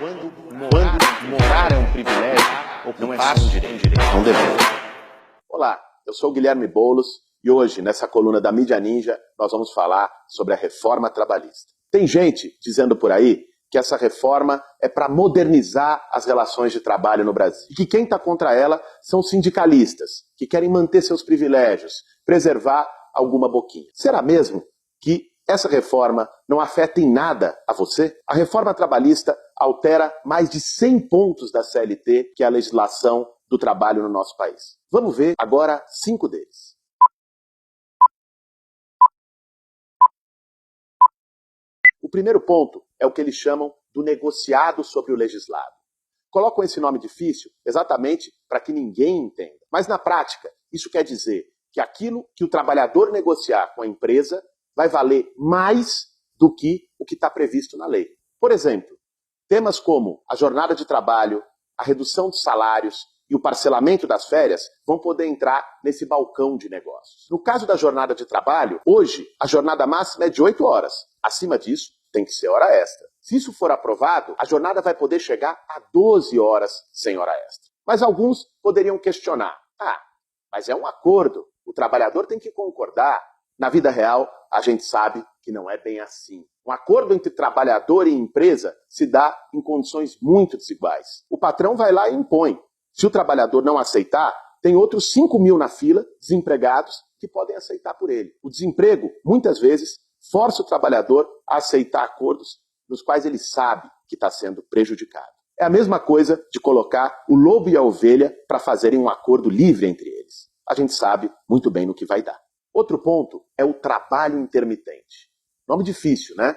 Quando morar é um privilégio, não é só um direito, é um dever. Olá, eu sou o Guilherme Boulos e hoje, nessa coluna da Mídia Ninja, nós vamos falar sobre a reforma trabalhista. Tem gente dizendo por aí que essa reforma é para modernizar as relações de trabalho no Brasil. E que quem está contra ela são sindicalistas, que querem manter seus privilégios, preservar alguma boquinha. Será mesmo que essa reforma não afeta em nada a você? A reforma trabalhista altera mais de 100 pontos da CLT, que é a legislação do trabalho no nosso país. Vamos ver agora 5 deles. O primeiro ponto é o que eles chamam do negociado sobre o legislado. Colocam esse nome difícil exatamente para que ninguém entenda. Mas na prática, isso quer dizer que aquilo que o trabalhador negociar com a empresa vai valer mais do que o que está previsto na lei. Por exemplo, temas como a jornada de trabalho, a redução de salários e o parcelamento das férias vão poder entrar nesse balcão de negócios. No caso da jornada de trabalho, hoje a jornada máxima é de 8 horas. Acima disso, tem que ser hora extra. Se isso for aprovado, a jornada vai poder chegar a 12 horas sem hora extra. Mas alguns poderiam questionar. Mas é um acordo. O trabalhador tem que concordar. Na vida real, a gente sabe que não é bem assim. Um acordo entre trabalhador e empresa se dá em condições muito desiguais. O patrão vai lá e impõe. Se o trabalhador não aceitar, tem outros 5 mil na fila, desempregados, que podem aceitar por ele. O desemprego, muitas vezes, força o trabalhador a aceitar acordos nos quais ele sabe que está sendo prejudicado. É a mesma coisa de colocar o lobo e a ovelha para fazerem um acordo livre entre eles. A gente sabe muito bem no que vai dar. Outro ponto é o trabalho intermitente. Nome difícil, né?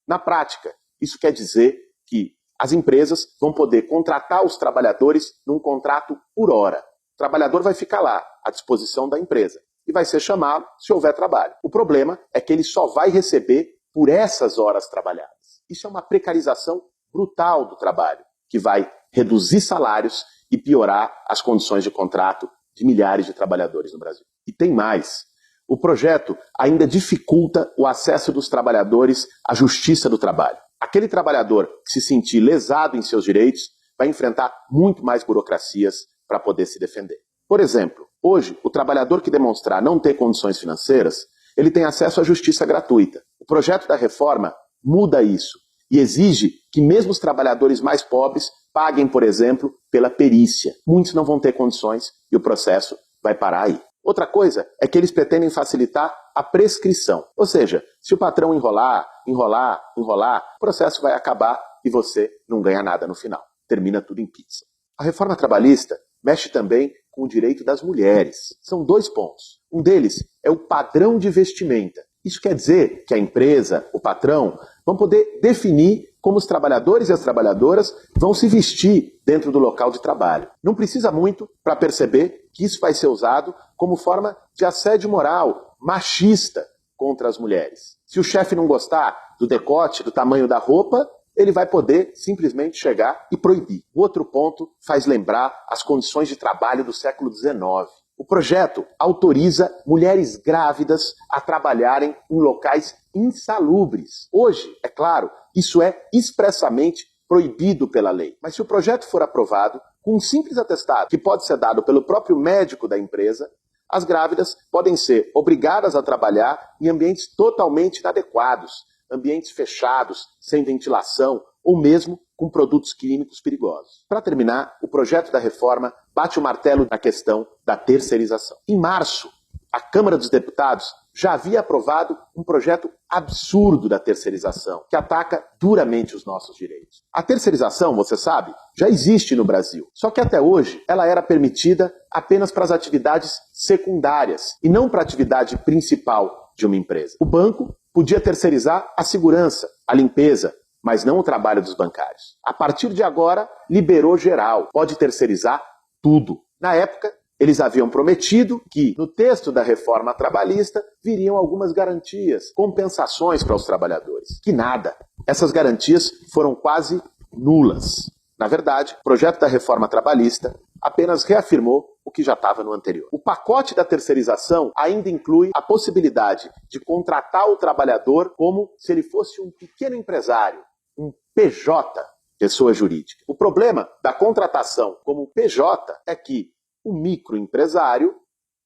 Na prática, isso quer dizer que as empresas vão poder contratar os trabalhadores num contrato por hora. O trabalhador vai ficar lá, à disposição da empresa, e vai ser chamado se houver trabalho. O problema é que ele só vai receber por essas horas trabalhadas. Isso é uma precarização brutal do trabalho, que vai reduzir salários e piorar as condições de contrato de milhares de trabalhadores no Brasil. E tem mais. O projeto ainda dificulta o acesso dos trabalhadores à justiça do trabalho. Aquele trabalhador que se sentir lesado em seus direitos vai enfrentar muito mais burocracias para poder se defender. Por exemplo, hoje, o trabalhador que demonstrar não ter condições financeiras, ele tem acesso à justiça gratuita. O projeto da reforma muda isso e exige que mesmo os trabalhadores mais pobres paguem, por exemplo, pela perícia. Muitos não vão ter condições e o processo vai parar aí. Outra coisa é que eles pretendem facilitar a prescrição. Ou seja, se o patrão enrolar, o processo vai acabar e você não ganha nada no final. Termina tudo em pizza. A reforma trabalhista mexe também com o direito das mulheres. São 2 pontos. Um deles é o padrão de vestimenta. Isso quer dizer que a empresa, o patrão, vão poder definir como os trabalhadores e as trabalhadoras vão se vestir dentro do local de trabalho. Não precisa muito para perceber que isso vai ser usado como forma de assédio moral, machista contra as mulheres. Se o chefe não gostar do decote, do tamanho da roupa, ele vai poder simplesmente chegar e proibir. O outro ponto faz lembrar as condições de trabalho do século XIX. O projeto autoriza mulheres grávidas a trabalharem em locais insalubres. Hoje, é claro, isso é expressamente proibido pela lei. Mas se o projeto for aprovado, com um simples atestado que pode ser dado pelo próprio médico da empresa, as grávidas podem ser obrigadas a trabalhar em ambientes totalmente inadequados, ambientes fechados, sem ventilação ou mesmo com produtos químicos perigosos. Para terminar, o projeto da reforma bate o martelo na questão da terceirização. Em março, a Câmara dos Deputados já havia aprovado um projeto absurdo da terceirização, que ataca duramente os nossos direitos. A terceirização, você sabe, já existe no Brasil, só que até hoje ela era permitida apenas para as atividades secundárias e não para a atividade principal de uma empresa. O banco podia terceirizar a segurança, a limpeza, mas não o trabalho dos bancários. A partir de agora, liberou geral, pode terceirizar tudo. Na época, eles haviam prometido que, no texto da reforma trabalhista, viriam algumas garantias, compensações para os trabalhadores. Que nada. Essas garantias foram quase nulas. Na verdade, o projeto da reforma trabalhista apenas reafirmou o que já estava no anterior. O pacote da terceirização ainda inclui a possibilidade de contratar o trabalhador como se ele fosse um pequeno empresário, um PJ. pessoa jurídica. O problema da contratação como PJ é que o microempresário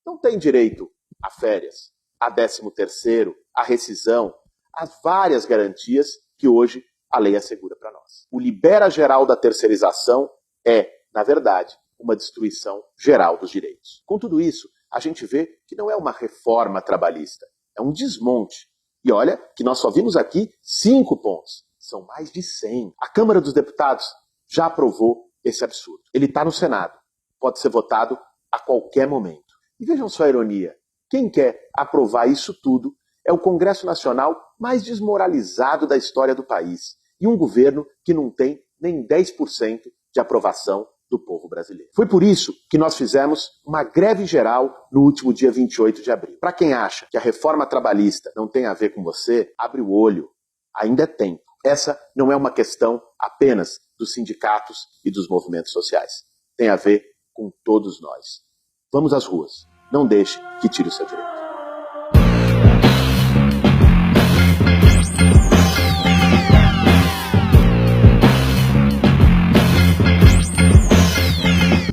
não tem direito a férias, a 13º, a rescisão, as várias garantias que hoje a lei assegura para nós. O libera geral da terceirização é, na verdade, uma destruição geral dos direitos. Com tudo isso, a gente vê que não é uma reforma trabalhista, é um desmonte. E olha que nós só vimos aqui 5 pontos, são mais de 100. A Câmara dos Deputados já aprovou esse absurdo. Ele está no Senado, pode ser votado a qualquer momento. E vejam só a ironia, quem quer aprovar isso tudo é o Congresso Nacional mais desmoralizado da história do país e um governo que não tem nem 10% de aprovação do povo brasileiro. Foi por isso que nós fizemos uma greve geral no último dia 28 de abril. Para quem acha que a reforma trabalhista não tem a ver com você, abre o olho, ainda é tempo. Essa não é uma questão apenas dos sindicatos e dos movimentos sociais. Tem a ver com todos nós. Vamos às ruas. Não deixe que tire o seu direito.